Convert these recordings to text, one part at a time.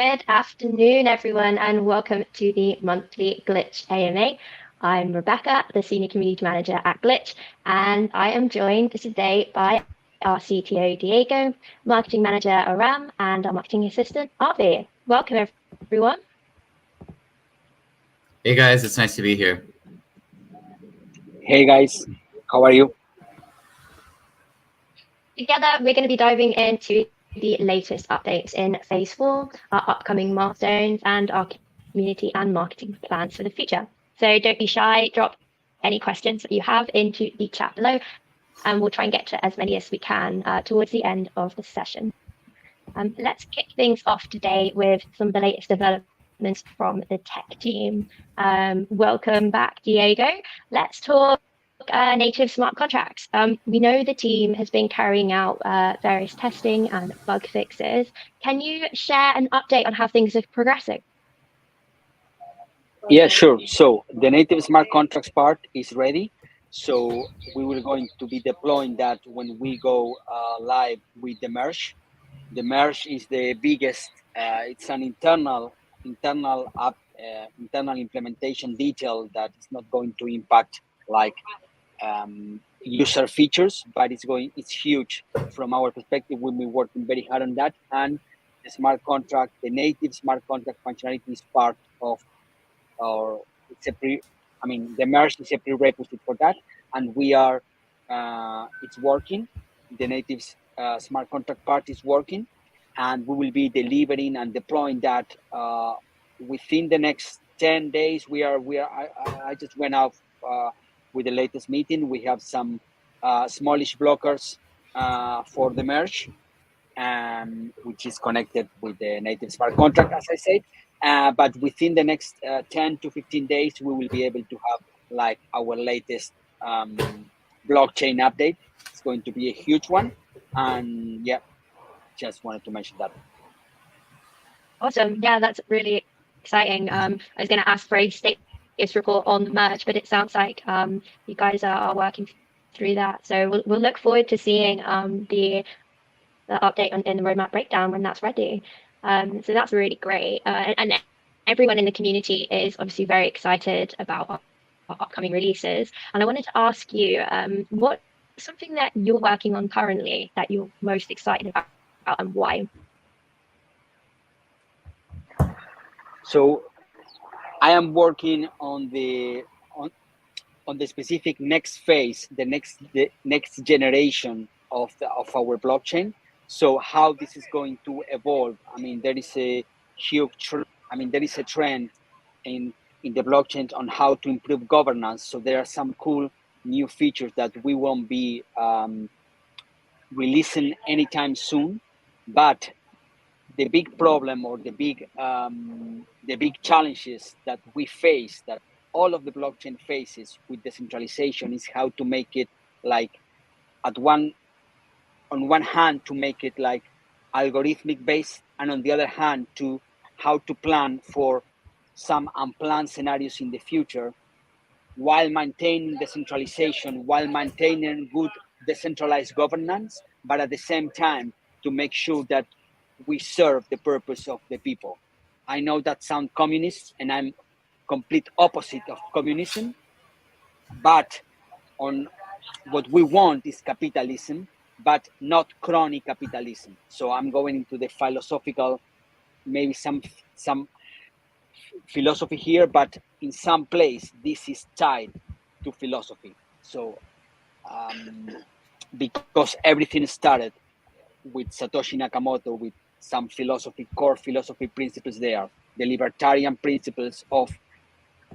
Good afternoon, everyone, and welcome to the monthly Glitch AMA. I'm Rebecca, the Senior Community Manager at Glitch, and I am joined today by our CTO, Diego, Marketing Manager, Aram, and our Marketing Assistant, Avi. Welcome, everyone. Hey guys, it's nice to be here. Hey guys, how are you? Together, we're going to be diving into the latest updates in Phase 4, our upcoming milestones, and our community and marketing plans for the future. So don't be shy, drop any questions that you have into the chat below, and we'll try and get to as many as we can towards the end of the session. Let's kick things off today with some of the latest developments from the tech team. Welcome back, Diego. Let's talk native smart contracts. We know the team has been carrying out various testing and bug fixes. Can you share an update on how things are progressing? Yeah, sure. So the native smart contracts part is ready. So we will going to be deploying that when we go live with the merge. The merge is the biggest. It's an internal app, internal implementation detail that is not going to impact like user features, but it's huge from our perspective. We'll be working very hard on that, and the smart contract, the native smart contract functionality is part of, or the merge is a prerequisite for that, and we are it's working. The native smart contract part is working, and we will be delivering and deploying that within the next 10 days. I just went out with the latest meeting. We have some smallish blockers for the merge, which is connected with the native smart contract, as I said. But within the next 10 to 15 days, we will be able to have like our latest blockchain update. It's going to be a huge one. And yeah, just wanted to mention that. Awesome. Yeah, that's really exciting. I was going to ask for a status report on the merge, but it sounds like you guys are working through that. So we'll look forward to seeing the update in the roadmap breakdown when that's ready. So that's really great. And everyone in the community is obviously very excited about our upcoming releases. And I wanted to ask you, what's something that you're working on currently that you're most excited about and why? So I am working on the specific next phase, the next generation of our blockchain. So how this is going to evolve. I mean, there is a trend in the blockchain on how to improve governance. So there are some cool new features that we won't be releasing anytime soon, but the big problem or the big challenges that we face, that all of the blockchain faces with decentralization, is how to make it like on one hand to make it like algorithmic based, and on the other hand to how to plan for some unplanned scenarios in the future while maintaining decentralization, while maintaining good decentralized governance, but at the same time to make sure that we serve the purpose of the people. I know that sounds communist, and I'm complete opposite of communism, but on what we want is capitalism, but not crony capitalism. So I'm going into the philosophical, maybe some philosophy here, but in some place this is tied to philosophy. So because everything started with Satoshi Nakamoto, with some core philosophy principles there, the libertarian principles of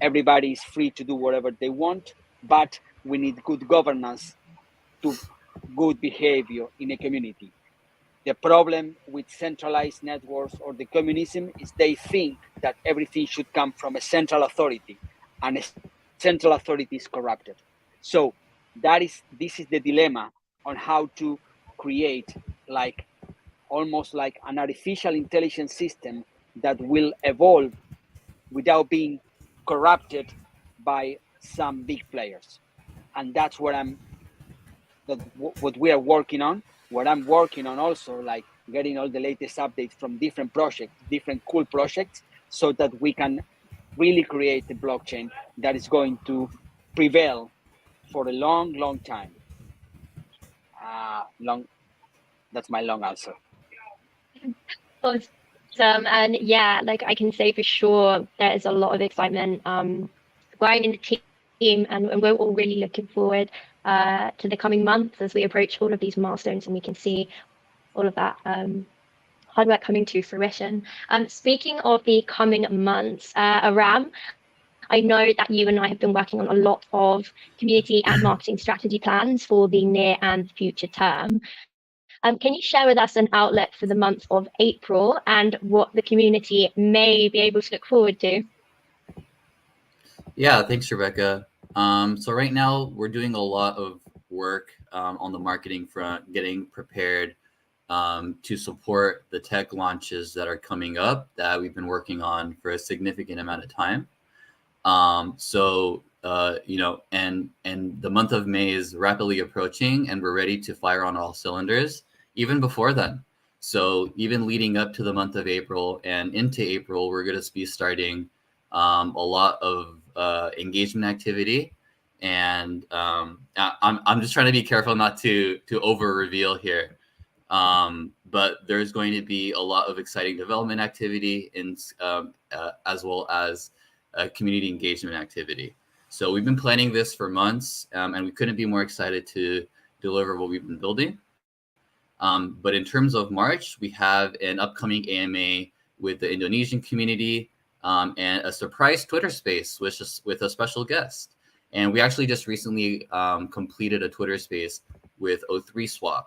everybody is free to do whatever they want, but we need good governance to good behavior in a community. The problem with centralized networks or the communism is they think that everything should come from a central authority, and a central authority is corrupted. So this is the dilemma on how to create like almost like an artificial intelligence system that will evolve without being corrupted by some big players. And that's what we are working on. What I'm working on also, like getting all the latest updates from different projects, different cool projects, so that we can really create a blockchain that is going to prevail for a long, long time. Long. That's my long answer. Awesome. And yeah, like I can say for sure, there is a lot of excitement growing in the team, and we're all really looking forward to the coming months as we approach all of these milestones and we can see all of that hard work coming to fruition. Speaking of the coming months, Aram, I know that you and I have been working on a lot of community and marketing strategy plans for the near and future term. Can you share with us an outlet for the month of April and what the community may be able to look forward to? Yeah, thanks, Rebecca. So right now we're doing a lot of work on the marketing front, getting prepared to support the tech launches that are coming up that we've been working on for a significant amount of time. You know, and the month of May is rapidly approaching, and we're ready to fire on all cylinders even before then. So even leading up to the month of April and into April, we're going to be starting a lot of engagement activity, and I'm just trying to be careful not to over reveal here. But there's going to be a lot of exciting development activity in as well as community engagement activity. So we've been planning this for months, and we couldn't be more excited to deliver what we've been building. But in terms of March, we have an upcoming AMA with the Indonesian community and a surprise Twitter space with a special guest. And we actually just recently completed a Twitter space with O3Swap,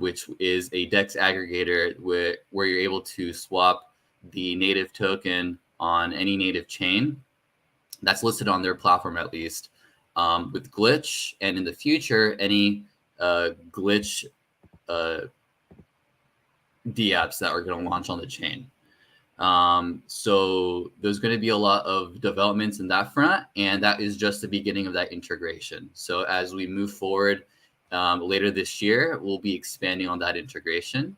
which is a DEX aggregator where you're able to swap the native token on any native chain that's listed on their platform, at least, with Glitch, and in the future, any Glitch dApps that are going to launch on the chain. So there's going to be a lot of developments in that front, and that is just the beginning of that integration. So as we move forward later this year, we'll be expanding on that integration.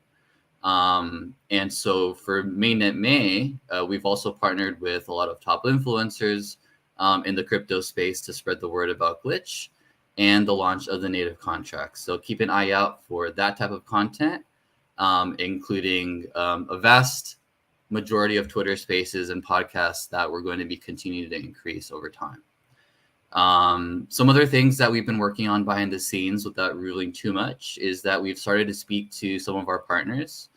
And so for Mainnet May, we've also partnered with a lot of top influencers in the crypto space to spread the word about Glitch and the launch of the native contracts. So keep an eye out for that type of content, including a vast majority of Twitter spaces and podcasts that we're going to be continuing to increase over time. Some other things that we've been working on behind the scenes without revealing too much is that we've started to speak to some of our partners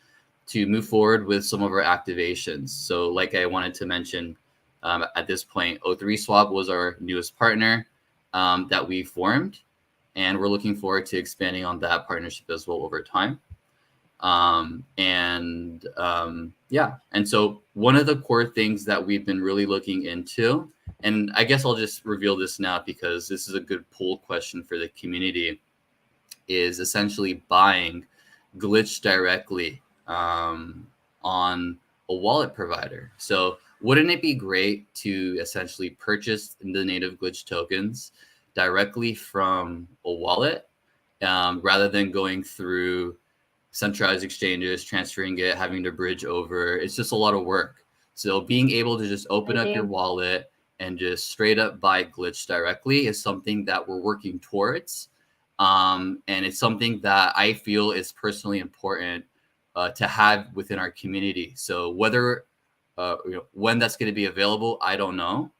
to move forward with some of our activations. So like I wanted to mention at this point, O3Swap was our newest partner that we formed, and we're looking forward to expanding on that partnership as well over time. Yeah, and so one of the core things that we've been really looking into, and I guess I'll just reveal this now because this is a good poll question for the community, is essentially buying Glitch directly on a wallet provider. So wouldn't it be great to essentially purchase the native Glitch tokens directly from a wallet rather than going through centralized exchanges, transferring it, having to bridge over? It's just a lot of work. So being able to just open up your wallet and just straight up buy Glitch directly is something that we're working towards. And it's something that I feel is personally important to have within our community. So whether when that's going to be available, I don't know,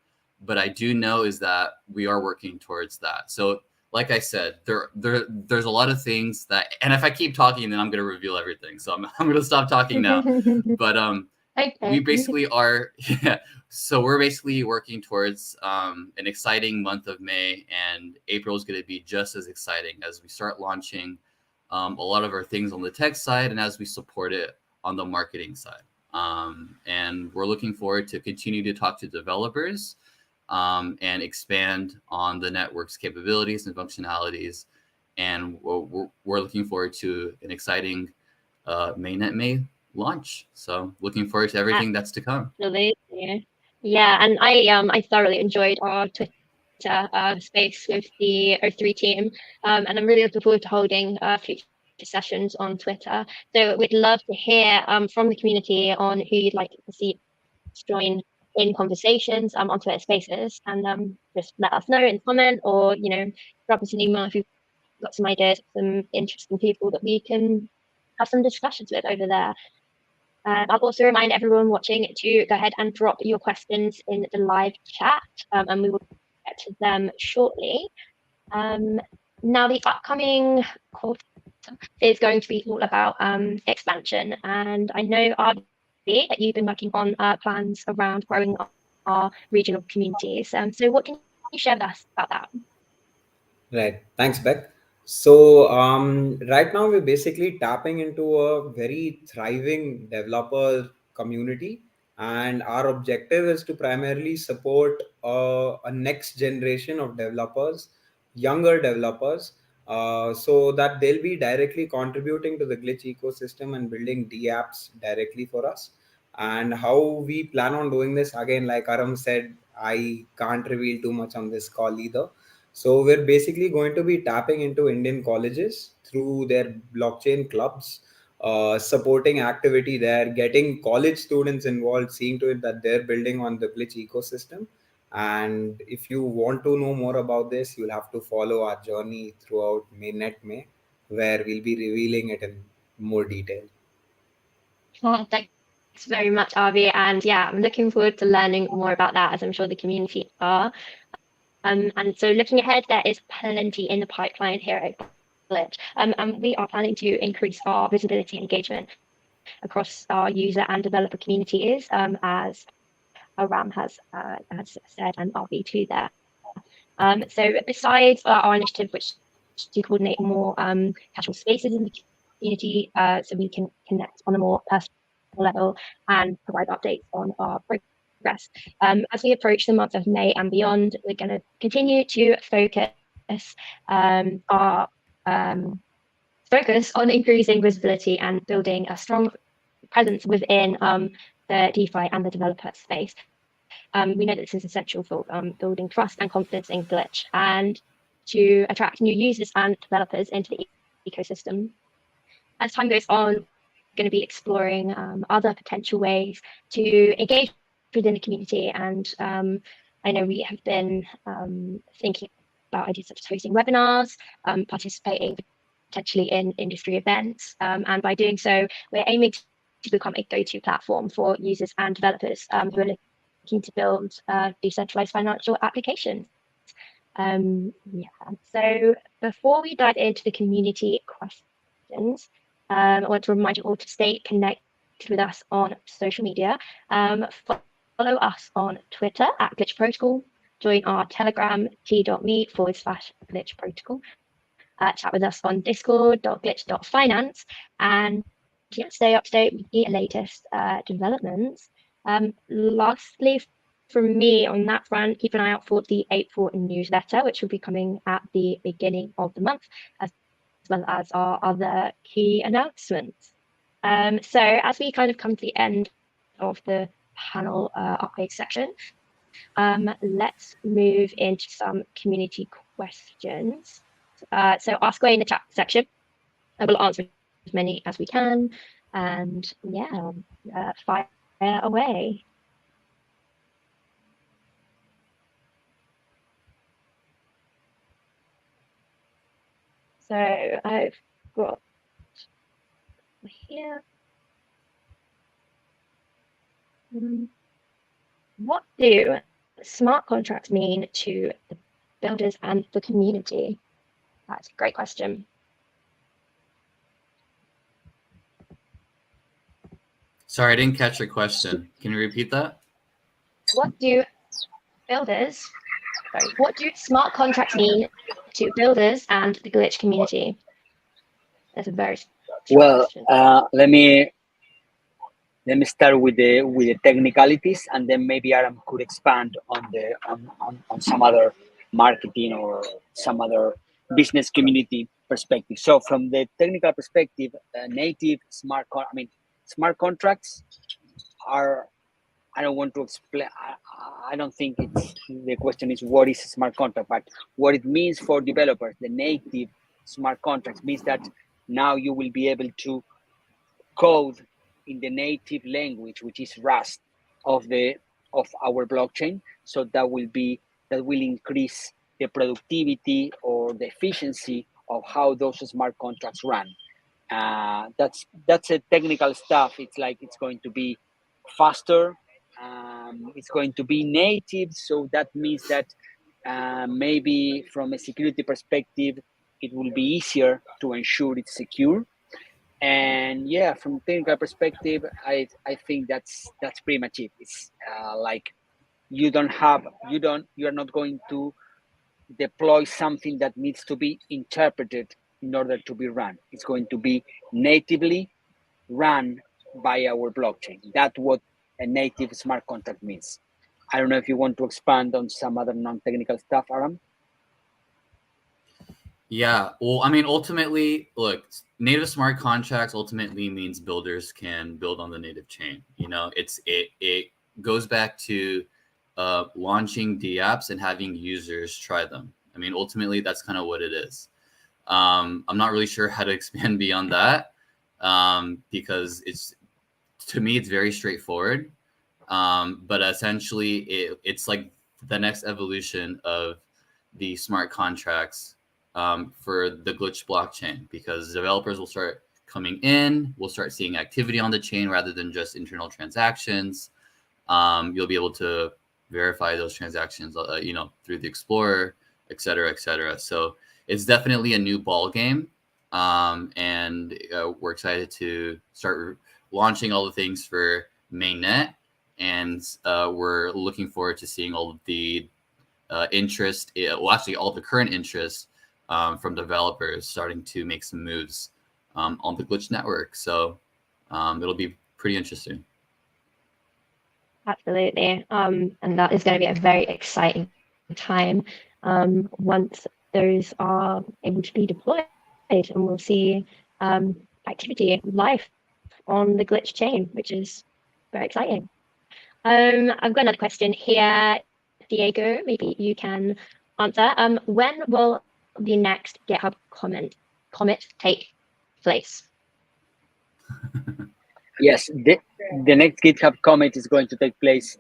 but I do know is that we are working towards that. So like I said, there's a lot of things that, and if I keep talking, then I'm going to reveal everything. So I'm going to stop talking now. But okay. We basically are, yeah. So we're basically working towards an exciting month of May, and April is going to be just as exciting as we start launching a lot of our things on the tech side and as we support it on the marketing side. And we're looking forward to continue to talk to developers and expand on the network's capabilities and functionalities. And we're looking forward to an exciting Mainnet May launch. So looking forward to everything that's to come. Absolutely. Yeah, and I thoroughly enjoyed our Twitter space with the O3 team, and I'm really looking forward to holding future sessions on Twitter. So we'd love to hear from the community on who you'd like to see join in conversations on Twitter Spaces, and just let us know in the comment, or drop us an email if you've got some ideas, some interesting people that we can have some discussions with over there. I'll also remind everyone watching to go ahead and drop your questions in the live chat, and we will get to them shortly. Now, the upcoming quarter is going to be all about expansion, and I know, RB, that you've been working on plans around growing our regional communities. So what can you share with us about that? Right. Thanks, Beck. So right now we're basically tapping into a very thriving developer community, and our objective is to primarily support a next generation of developers, younger developers, so that they'll be directly contributing to the glitch ecosystem and building dApps directly for us. And how we plan on doing this, again, like Aram said, I can't reveal too much on this call either. So we're basically going to be tapping into Indian colleges through their blockchain clubs, supporting activity there, getting college students involved, seeing to it that they're building on the glitch ecosystem. And if you want to know more about this, you'll have to follow our journey throughout Mainnet May, where we'll be revealing it in more detail. Thanks very much, RB. And yeah, I'm looking forward to learning more about that, as I'm sure the community are. And so looking ahead, there is plenty in the pipeline here at Glitch. And we are planning to increase our visibility and engagement across our user and developer communities, as Aram has said, and RB too there. So besides our initiative, which to coordinate more casual spaces in the community, so we can connect on a more personal level and provide updates on our progress. As we approach the month of May and beyond, we're going to continue to focus our focus on increasing visibility and building a strong presence within the DeFi and the developer space. We know that this is essential for building trust and confidence in Glitch, and to attract new users and developers into the ecosystem. As time goes on, we're going to be exploring other potential ways to engage within the community, and I know we have been thinking about ideas such as hosting webinars, participating potentially in industry events, and by doing so, we're aiming to become a go-to platform for users and developers who are looking to build decentralized financial applications. So before we dive into the community questions, I want to remind you all to stay connected with us on social media. Follow us on Twitter at Glitch Protocol. Join our Telegram t.me/Glitch Protocol. Chat with us on discord.glitch.finance, and stay up to date with the latest developments. Lastly, from me on that front, keep an eye out for the April newsletter, which will be coming at the beginning of the month, as well as our other key announcements. So as we kind of come to the end of the panel update section, let's move into some community questions. So ask away in the chat section. I will answer as many as we can, and fire away. So I've got here. What do smart contracts mean to the builders and the community? That's a great question. Sorry, I didn't catch your question. Can you repeat that? What do smart contracts mean to builders and the Glitch community? That's a very well. question. Let me start with the technicalities, and then maybe Aram could expand on some other marketing or some other business community perspective. So from the technical perspective, native smart contracts are, I don't want to explain, I don't think the question is what is a smart contract, but what it means for developers. The native smart contracts means that Now you will be able to code in the native language, which is Rust, of our blockchain. So that will increase the productivity or the efficiency of how those smart contracts run. That's a technical stuff. It's like it's going to be faster. It's going to be native, so that means that maybe from a security perspective, it will be easier to ensure it's secure. And yeah, from a technical perspective, I think that's pretty much it. It's like you are not going to deploy something that needs to be interpreted in order to be run. It's going to be natively run by our blockchain. That's what a native smart contract means. I don't know if you want to expand on some other non-technical stuff, Aram. Yeah, well, I mean, ultimately, look, native smart contracts ultimately means builders can build on the native chain. You know, it goes back to launching dApps and having users try them. I mean, ultimately, that's kind of what it is. I'm not really sure how to expand beyond that because to me, it's very straightforward. But essentially, it's like the next evolution of the smart contracts for the glitch blockchain, because developers will start coming in, we'll start seeing activity on the chain rather than just internal transactions. You'll be able to verify those transactions, through the Explorer, et cetera, et cetera. So it's definitely a new ball game, and we're excited to start launching all the things for Mainnet, and we're looking forward to seeing all of the interest, actually all the current interest from developers starting to make some moves on the glitch network. So it'll be pretty interesting. Absolutely. And that is going to be a very exciting time once those are able to be deployed, and we'll see activity live on the glitch chain, which is very exciting. I've got another question here, Diego. Maybe you can answer. When will the next GitHub commit take place? Yes, the next GitHub commit is going to take place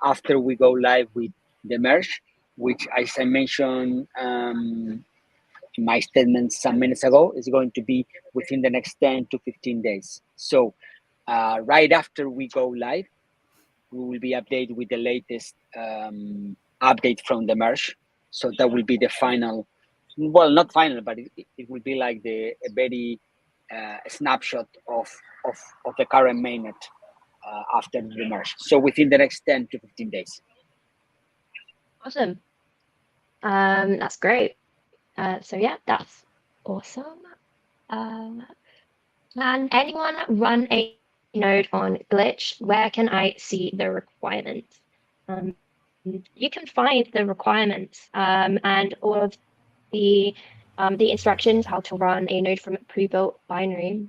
after we go live with the merge, which, as I mentioned in my statement some minutes ago, is going to be within the next 10 to 15 days. So right after we go live, we will be updated with the latest update from the merge. So that will be the final, well, not final, but it will be like a very snapshot of the current mainnet after the merge. So within the next 10 to 15 days. Awesome. That's great. So yeah, that's awesome. Can anyone run a node on Glitch? Where can I see the requirements? You can find the requirements and all of the instructions how to run a node from a pre-built binary,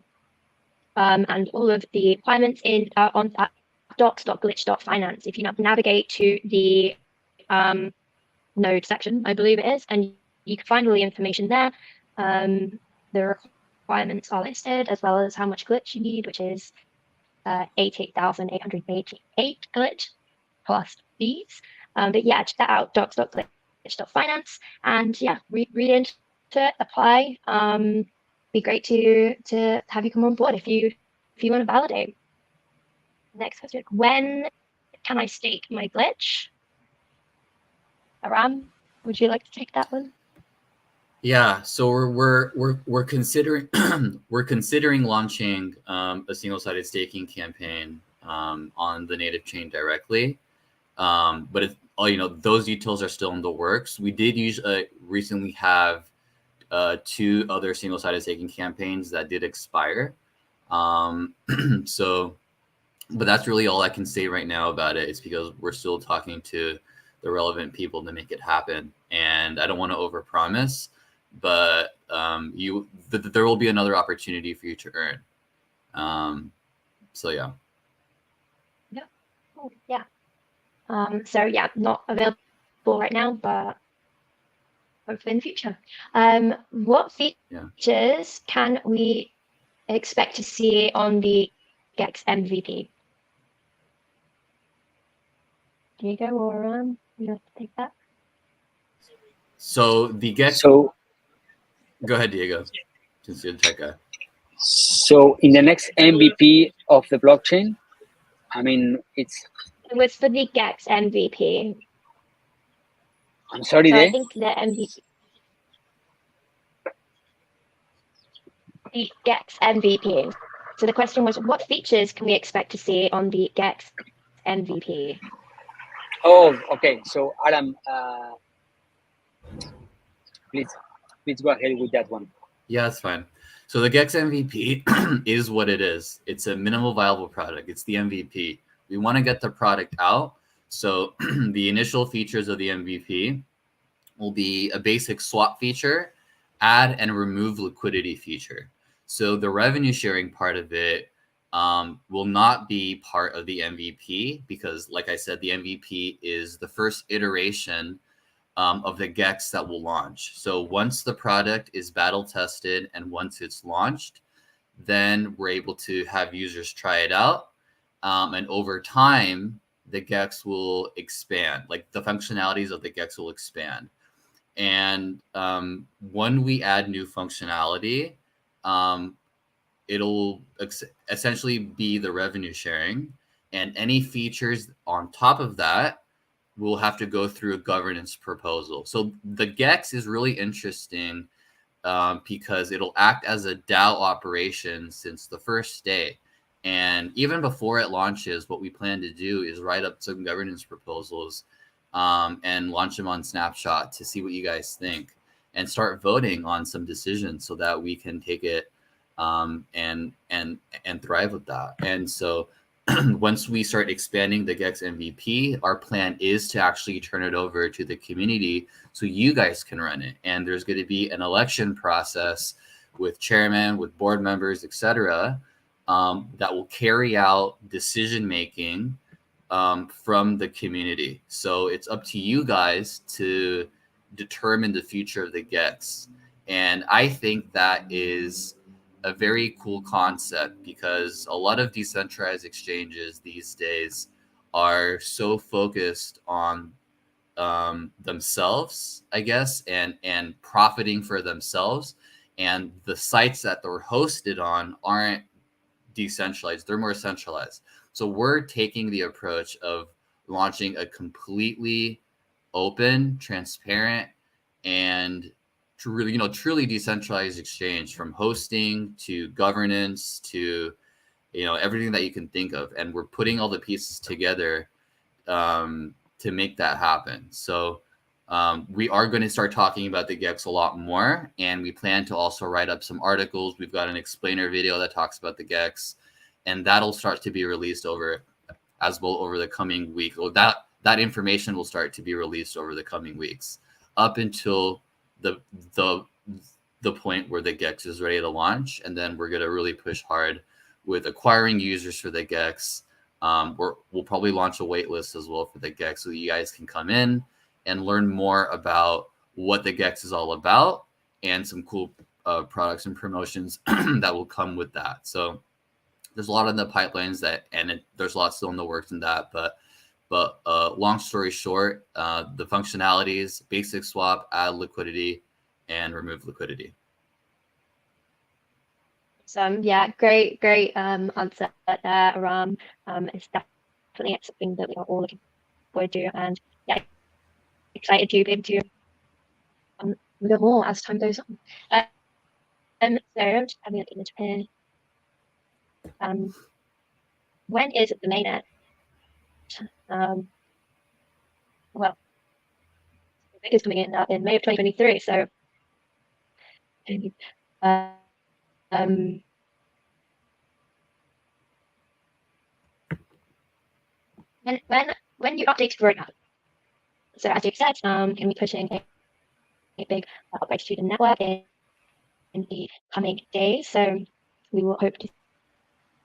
and all of the requirements on docs.glitch.finance. If you navigate to the node section, I believe it is, and you can find all the information there. The requirements are listed, as well as how much glitch you need, which is 88,888 glitch plus fees. But yeah, check that out, docs.glitch.finance, and yeah, read into it, apply. Be great to have you come on board if you want to validate. Next question: when can I stake my glitch? Aram, would you like to take that one? Yeah, so we're considering we're considering launching a single-sided staking campaign on the native chain directly, but those details are still in the works. We did recently have 2 other single-sided staking campaigns that did expire, so, but that's really all I can say right now about it. It's because we're still talking to the relevant people to make it happen, and I don't want to overpromise. But there will be another opportunity for you to earn. So yeah. Yeah. Oh, yeah. So yeah, not available right now, but hopefully in the future. What features can we expect to see on the Gex MVP? Diego or you have to take that. So the Gex. So go ahead, Diego. Since you're the tech guy. So in the next MVP of the blockchain, I mean, it was for the Gex MVP. I'm sorry, so I think the MVP. The Gex MVP. So the question was, what features can we expect to see on the Gex MVP? Oh, okay. So Adam, please go ahead with that one. Yeah, that's fine. So the Gex MVP is what it is. It's a minimal viable product. It's the MVP. We want to get the product out. So the initial features of the MVP will be a basic swap feature, add and remove liquidity feature. So the revenue sharing part of it will not be part of the MVP because, like I said, the MVP is the first iteration of the Gex that will launch. So once the product is battle tested and once it's launched, then we're able to have users try it out. And over time, the Gex will expand, like the functionalities of the Gex will expand. And when we add new functionality, it'll essentially be the revenue sharing. And any features on top of that will have to go through a governance proposal. So the Gex is really interesting because it'll act as a DAO operation since the first day. And even before it launches, what we plan to do is write up some governance proposals and launch them on Snapshot to see what you guys think and start voting on some decisions so that we can take it and thrive with that. And so once we start expanding the Gex MVP, our plan is to actually turn it over to the community so you guys can run it. And there's going to be an election process with chairman, with board members, etc., that will carry out decision making from the community. So it's up to you guys to determine the future of the Gex. And I think that is a very cool concept because a lot of decentralized exchanges these days are so focused on themselves, I guess, and profiting for themselves. And the sites that they're hosted on aren't decentralized, they're more centralized. So we're taking the approach of launching a completely open, transparent, and truly decentralized exchange, from hosting to governance to everything that you can think of. And we're putting all the pieces together to make that happen. So we are going to start talking about the Gex a lot more, and we plan to also write up some articles. We've got an explainer video that talks about the Gex, and that'll start to be released over the coming week. Or that information will start to be released over the coming weeks, up until the point where the Gex is ready to launch. And then we're going to really push hard with acquiring users for the Gex. We'll probably launch a wait list as well for the Gex so that you guys can come in and learn more about what the Gex is all about and some cool products and promotions that will come with that. So there's a lot in the pipelines there's a lot still in the works in that, but long story short, the functionalities: basic swap, add liquidity, and remove liquidity. Yeah, great answer there, Aram. It's definitely something that we are all looking forward to, and yeah, excited to be able to learn more as time goes on. So I'm just having a look in here. When is the mainnet? Well, the big is coming in May of 2023. So, when you update the roadmap, so as you said, can be pushing a big upgrade to the network in the coming days. So we will hope to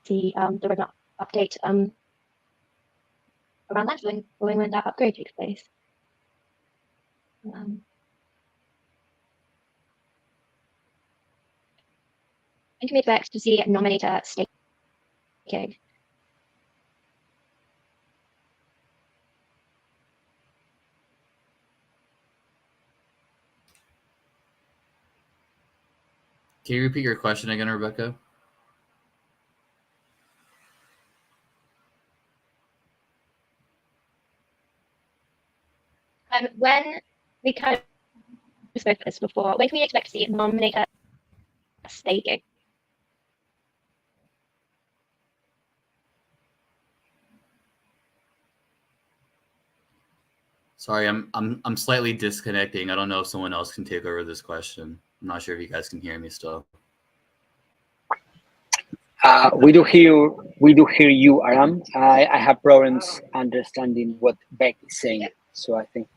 see the roadmap update around that when that upgrade takes place. When can we expect to see nominator staking? Can you repeat your question again, Rebecca? When we kind of spoke this before, when can we expect to see nominator staking? Sorry, I'm slightly disconnecting. I don't know if someone else can take over this question. I'm not sure if you guys can hear me still. We do hear you, Aram. I have problems understanding what Beck is saying, so I think.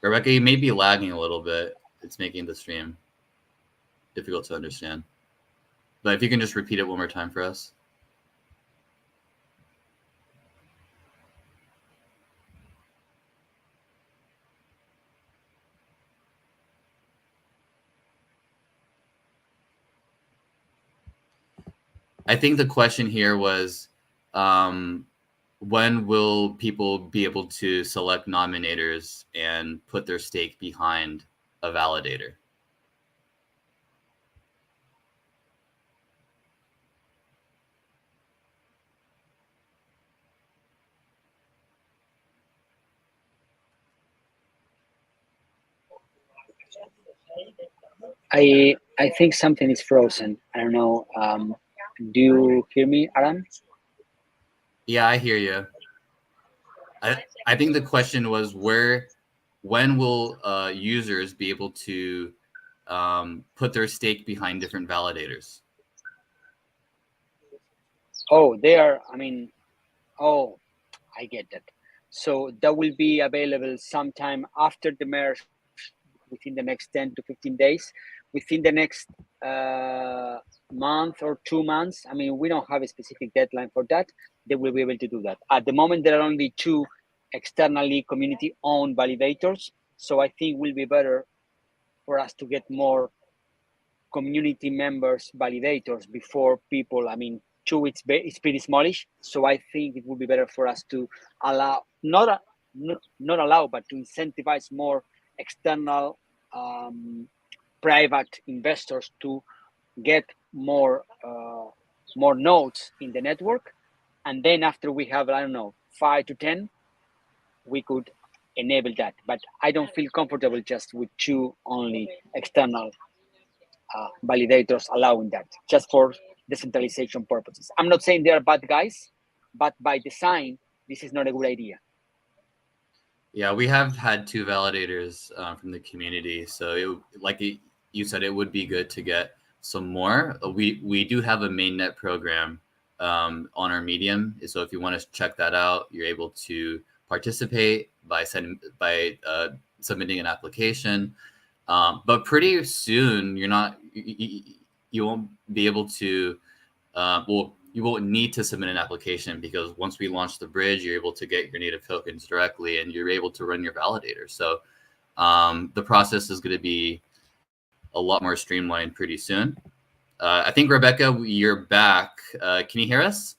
Rebecca, you may be lagging a little bit. It's making the stream difficult to understand. But if you can just repeat it one more time for us. I think the question here was, when will people be able to select nominators and put their stake behind a validator? I think something is frozen. I don't know. Do you hear me, Aram? Yeah, I hear you. I think the question was when will users be able to put their stake behind different validators? Oh, they are. I mean, oh, I get that. So that will be available sometime after the merge, within the next 10 to 15 days, within the next month or 2 months. I mean, we don't have a specific deadline for that. They will be able to do that. At the moment, there are only 2 externally community-owned validators. So I think it will be better for us to get more community members validators before people. I mean, 2 it's pretty smallish. So I think it would be better for us to allow, not allow, but to incentivize more external private investors to get more nodes in the network. And then after we have, I don't know, 5 to 10, we could enable that. But I don't feel comfortable just with 2 only external validators allowing that, just for decentralization purposes. I'm not saying they are bad guys, but by design, this is not a good idea. Yeah, we have had 2 validators from the community. So you said, it would be good to get some more. We do have a mainnet program on our Medium. So if you want to check that out, you're able to participate by submitting an application. But pretty soon, you won't be able to, you won't need to submit an application, because once we launch the bridge, you're able to get your native tokens directly and you're able to run your validator. So the process is going to be a lot more streamlined pretty soon. I think, Rebecca, you're back. Can you hear us?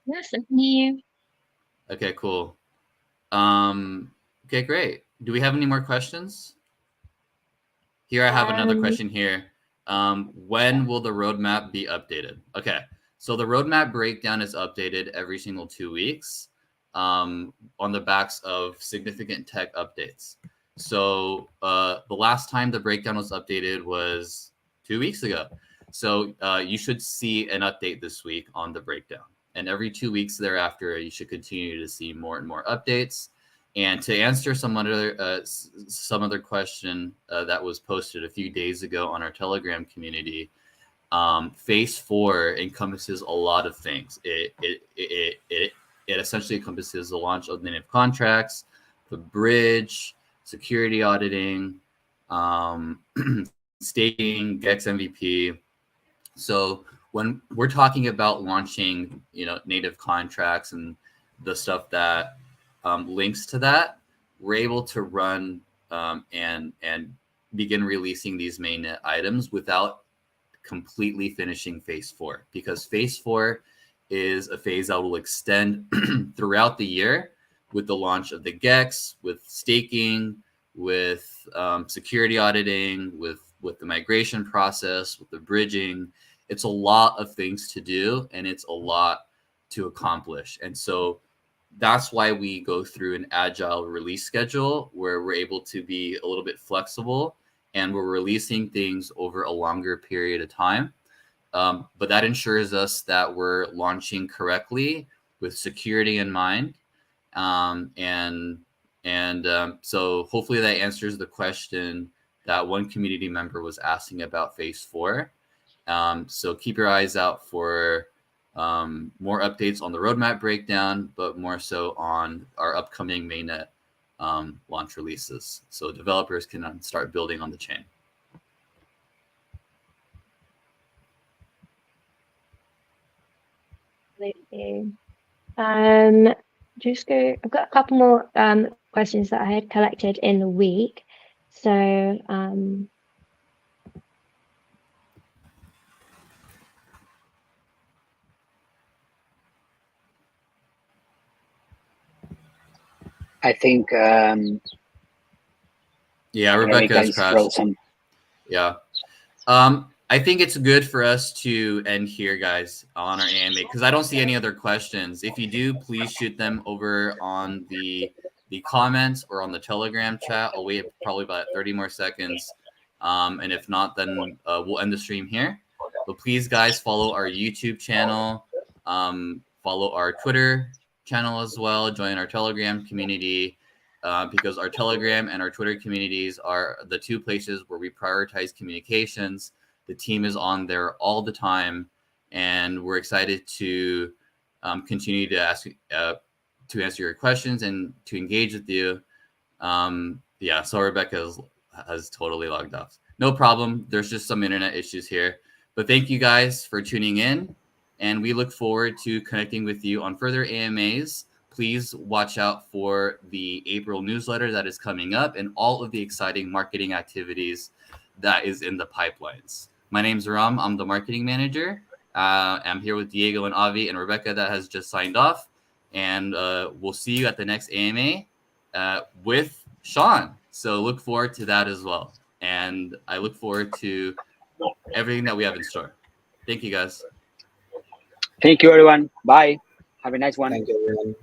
Yes, I can hear you. Okay, cool. Okay, great. Do we have any more questions? Here, I have another question here. When will the roadmap be updated? Okay, so the roadmap breakdown is updated every single 2 weeks on the backs of significant tech updates. So the last time the breakdown was updated was 2 weeks ago. So you should see an update this week on the breakdown. And every 2 weeks thereafter, you should continue to see more and more updates. And to answer some other question that was posted a few days ago on our Telegram community, Phase 4 encompasses a lot of things. It essentially encompasses the launch of native contracts, the bridge, security auditing, staking, GEX MVP. So when we're talking about launching, native contracts and the stuff that links to that, we're able to run and begin releasing these mainnet items without completely finishing phase 4, because phase 4 is a phase that will extend throughout the year with the launch of the GEX, with staking, with security auditing, with the migration process, with the bridging. It's a lot of things to do, and it's a lot to accomplish. And so that's why we go through an agile release schedule where we're able to be a little bit flexible, and we're releasing things over a longer period of time. But that ensures us that we're launching correctly with security in mind. So hopefully that answers the question that one community member was asking about phase 4. So keep your eyes out for more updates on the roadmap breakdown, but more so on our upcoming mainnet launch releases, so developers can start building on the chain. Absolutely. I've got a couple more questions that I had collected in the week. So I think yeah, Rebecca is frozen. Yeah. I think it's good for us to end here, guys, on our AMA, because I don't see any other questions. If you do, please shoot them over on the comments or on the Telegram chat. I'll wait probably about 30 more seconds. And if not, then we'll end the stream here. But please, guys, follow our YouTube channel, follow our Twitter channel as well, join our Telegram community, because our Telegram and our Twitter communities are the two places where we prioritize communications. The team is on there all the time, and we're excited to continue to to answer your questions and to engage with you. Yeah, so Rebecca has totally logged off. No problem. There's just some internet issues here. But thank you guys for tuning in, and we look forward to connecting with you on further AMAs. Please watch out for the April newsletter that is coming up and all of the exciting marketing activities that is in the pipelines. My name's Ram. I'm the marketing manager. I'm here with Diego and Avi and Rebecca that has just signed off. And we'll see you at the next AMA with Sean. So look forward to that as well. And I look forward to everything that we have in store. Thank you, guys. Thank you, everyone. Bye. Have a nice one. Thank you, everyone.